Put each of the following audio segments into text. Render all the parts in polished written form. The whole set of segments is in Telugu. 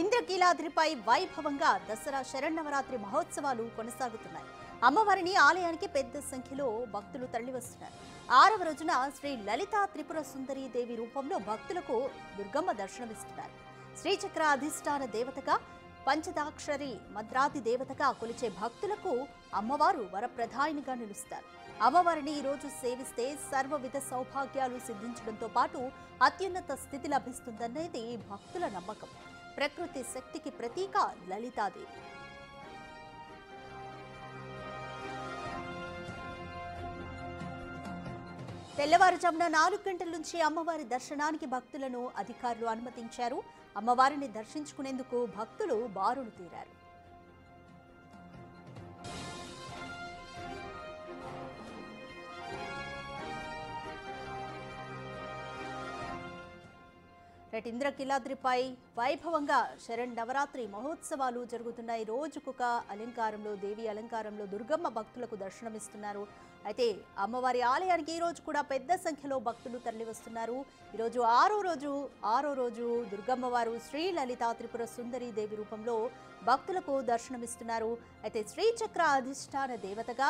ఇంద్రకీలాద్రిపై వైభవంగా దసరా శరన్నవరాత్రి మహోత్సవాలు కొనసాగుతున్నాయి. అమ్మవారిని ఆలయానికి పెద్ద సంఖ్యలో భక్తులు తరలివస్తున్నారు. 6వ రోజున శ్రీ లలితా త్రిపుర సుందరీ దేవి రూపంలో భక్తులకు దుర్గమ్మ దర్శనమిస్తున్నారు. శ్రీచక్ర అధిష్టాన దేవతగా, పంచదాక్షరి మంత్రాది దేవతగా కొలిచే భక్తులకు అమ్మవారు వరప్రదాయినిగా నిలుస్తారు. అమ్మవారిని ఈ రోజు సేవిస్తే సర్వవిధ సౌభాగ్యాలు సిద్ధించడంతో పాటు అత్యున్నత స్థితి లభిస్తుందనేది భక్తుల నమ్మకం. ప్రకృతి శక్తికి ప్రతీక లలితాదేవి. తెల్లవారుజామున 4 గంటల నుంచి అమ్మవారి దర్శనానికి భక్తులను అధికారులు అనుమతించారు. అమ్మవారిని దర్శించుకునేందుకు భక్తులు బారులు తీరారు. ఇంద్రకీలాద్రిపై వైభవంగా శరన్నవరాత్రి మహోత్సవాలు జరుగుతున్నాయి. రోజుకొక అలంకారంలో, దేవి అలంకారంలో దుర్గమ్మ భక్తులకు దర్శనమిస్తున్నారు. అయితే అమ్మవారి ఆలయానికి ఈ రోజు కూడా పెద్ద సంఖ్యలో భక్తులు తరలివస్తున్నారు. ఈరోజు ఆరో రోజు దుర్గమ్మ వారు శ్రీ లలితా త్రిపుర సుందరీ దేవి రూపంలో భక్తులకు దర్శనమిస్తున్నారు. అయితే శ్రీచక్ర అధిష్టాన దేవతగా,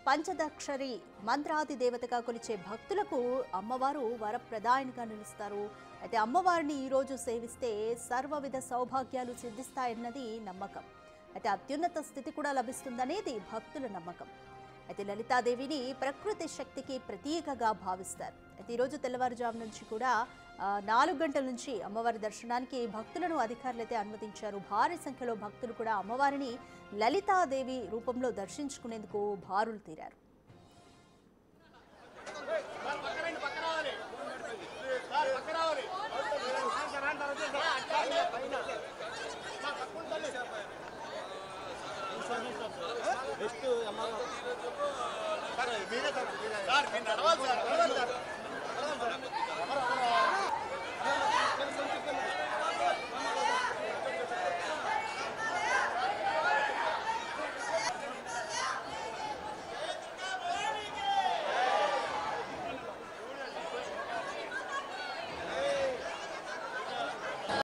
పంచదాక్షరి మంత్రాది దేవతగా కొలిచే భక్తులకు అమ్మవారు వరప్రదాయినిగా నిలుస్తారు. అయితే అమ్మవారిని ఈరోజు సేవిస్తే సర్వవిధ సౌభాగ్యాలు సిద్ధిస్తాయన్నది నమ్మకం. అయితే అత్యున్నత స్థితి కూడా లభిస్తుందనేది భక్తుల నమ్మకం. అయితే లలితాదేవిని ప్రకృతి శక్తికి ప్రతీకగా భావిస్తారు. అయితే ఈరోజు తెల్లవారుజాము నుంచి కూడా 4 గంటల నుంచి అమ్మవారి దర్శనానికి భక్తులను అధికారులు అయితే అనుమతించారు. భారీ సంఖ్యలో భక్తులు కూడా అమ్మవారిని లలితాదేవి రూపంలో దర్శించుకునేందుకు బారులు తీరారు. సార్